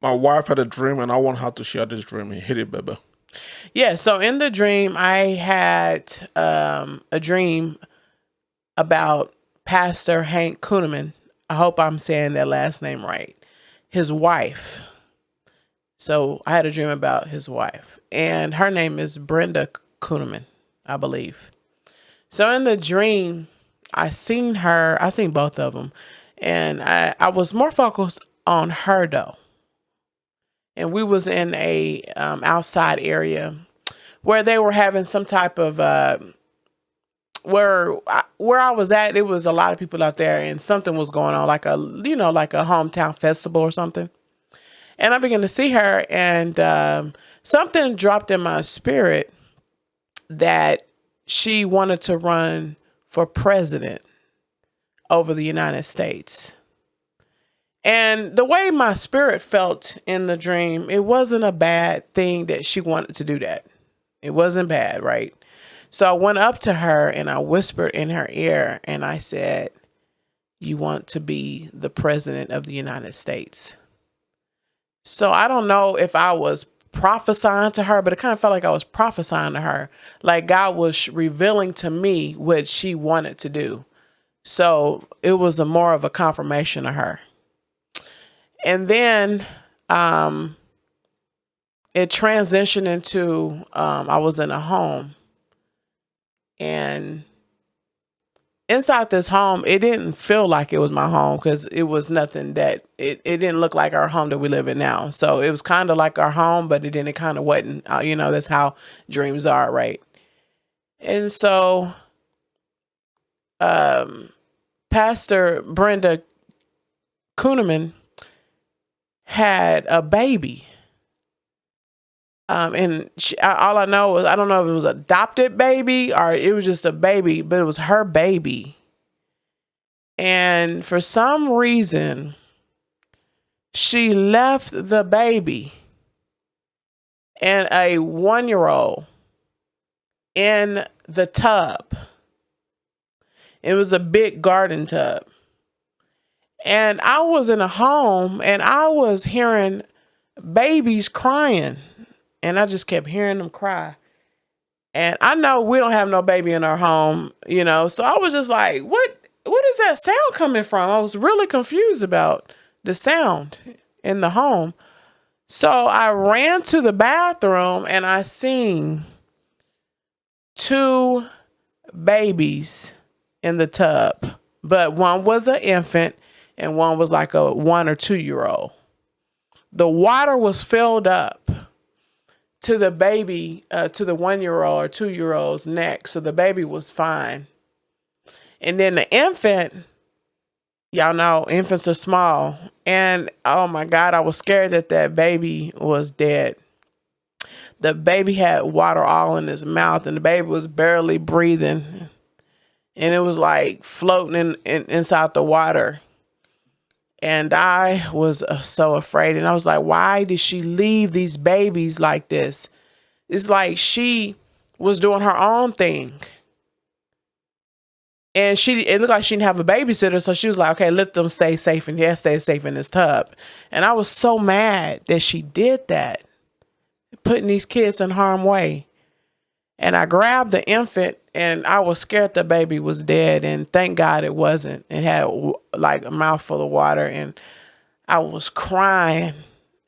My wife had a dream, and I want her to share this dream. Hit it, baby. Yeah, so in the dream, I had a dream about Pastor Hank Kunneman. I hope I'm saying that last name right. His wife. So I had a dream about his wife, and her name is Brenda Kunneman, I believe. So in the dream, I seen both of them, and I was more focused on her though. And we was in a outside area where they were having some type of where I was at. It was a lot of people out there, and something was going on, like a like a hometown festival or something. And I began to see her, and something dropped in my spirit that she wanted to run for president over the United States. And the way my spirit felt in the dream, it wasn't a bad thing that she wanted to do that. It wasn't bad, right? So I went up to her and I whispered in her ear and I said, "You want to be the president of the United States." So I don't know if I was prophesying to her, but it kind of felt like I was prophesying to her. Like God was revealing to me what she wanted to do. So it was a more of a confirmation to her. And then it transitioned into I was in a home, and inside this home, it didn't feel like it was my home because it was nothing that it didn't look like our home that we live in now. So it was kind of like our home, but it kind of wasn't. That's how dreams are, right? And so Pastor Brenda Kunneman had a baby. And all I know is I don't know if it was adopted baby or it was just a baby, but it was her baby. And for some reason, she left the baby and a 1-year-old in the tub. It was a big garden tub. And I was in a home and I was hearing babies crying. And I just kept hearing them cry. And I know we don't have no baby in our home, So I was just like, what is that sound coming from? I was really confused about the sound in the home. So I ran to the bathroom and I seen two babies in the tub, but one was an infant and one was like a 1 or 2-year-old. The water was filled up to the baby, to the 1-year-old or 2-year-old's neck. So the baby was fine. And then the infant, y'all know infants are small. And oh my God, I was scared that baby was dead. The baby had water all in his mouth and the baby was barely breathing. And it was like floating inside the water. And I was so afraid. And I was like, why did she leave these babies like this? It's like she was doing her own thing. And it looked like she didn't have a babysitter. So she was like, okay, let them stay safe and stay safe in this tub. And I was so mad that she did that, putting these kids in harm's way. And I grabbed the infant and I was scared the baby was dead. And thank God it wasn't. It had like a mouthful of water and I was crying.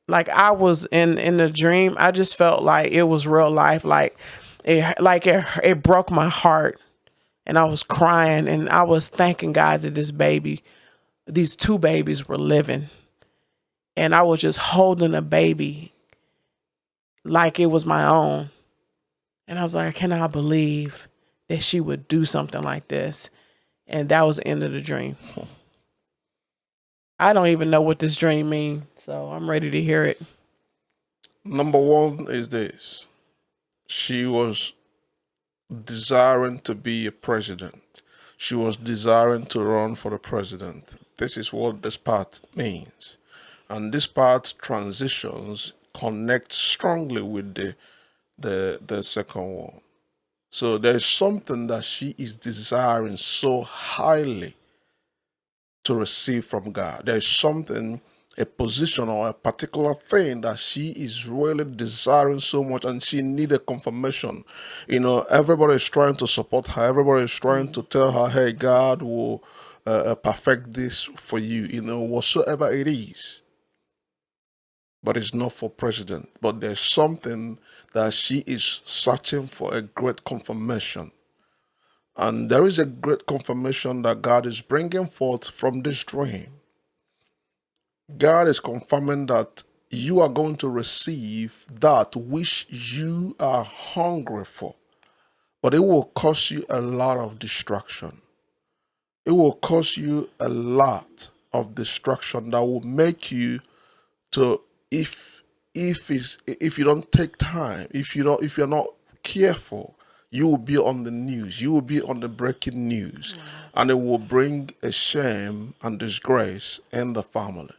Like I was in the dream. I just felt like it was real life. It broke my heart. And I was crying and I was thanking God that these two babies were living. And I was just holding a baby like it was my own. And I was like, I cannot believe that she would do something like this. And that was the end of the dream. I don't even know what this dream means, so I'm ready to hear it. Number one is this: she was desiring to be a president. She was desiring to run for the president. This is what this part means. And this part transitions connect strongly with the second one. So there's something that she is desiring so highly to receive from God. There's something a position or a particular thing that she is really desiring so much, and she need a confirmation. Everybody is trying to support her. Everybody is trying to tell her, hey, God will perfect this for you, whatsoever it is. But it's not for president. But there's something that she is searching for, a great confirmation. And there is a great confirmation that God is bringing forth from this dream. God is confirming that you are going to receive that which you are hungry for. But it will cause you a lot of distraction. It will cause you a lot of distraction that will make you to, if you don't take time, if you're not careful, you will be on the news, you will be on the breaking news, and it will bring a shame and disgrace in the family.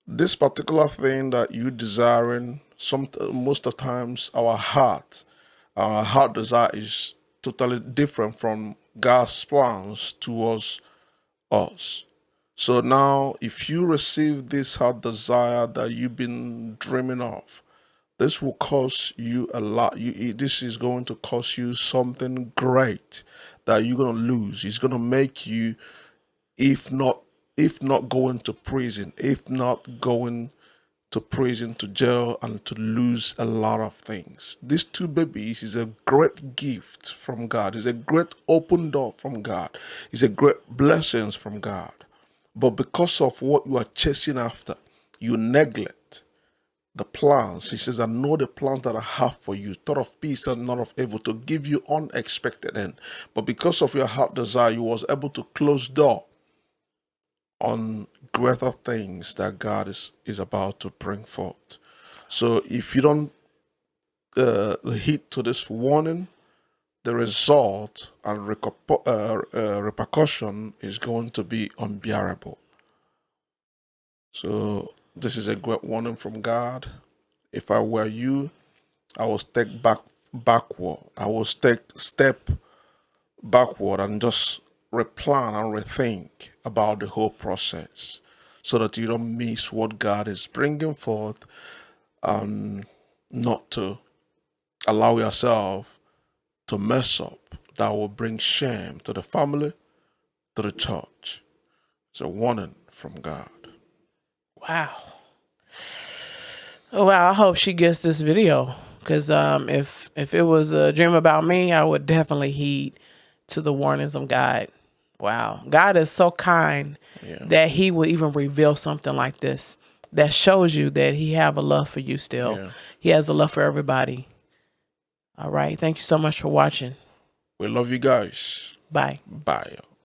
This particular thing that you desiring, most of the times our heart desire is totally different from God's plans towards us. So now, if you receive this heart desire that you've been dreaming of, this will cost you a lot. This is going to cost you something great that you're gonna lose. It's gonna make you, if not going to prison, if not going to prison, to jail, and to lose a lot of things. These two babies is a great gift from God. It's a great open door from God. It's a great blessings from God. But because of what you are chasing after, you neglect the plans. He says, I know the plans that I have for you, thought of peace and not of evil, to give you unexpected end. But because of your heart desire, you was able to close door on greater things that God is about to bring forth. So if you don't heed to this warning, the result and repercussion is going to be unbearable. So this is a great warning from God. If I were you, I will backward. I will step backward and just replan and rethink about the whole process, so that you don't miss what God is bringing forth, and not to allow yourself to mess up. That will bring shame to the family, to the church. It's a warning from God. Wow. Oh, wow. I hope she gets this video, because if it was a dream about me, I would definitely heed to the warnings of God. Wow. God is so kind that he would even reveal something like this that shows you that he have a love for you still. Yeah. He has a love for everybody. All right. Thank you so much for watching. We love you guys. Bye. Bye.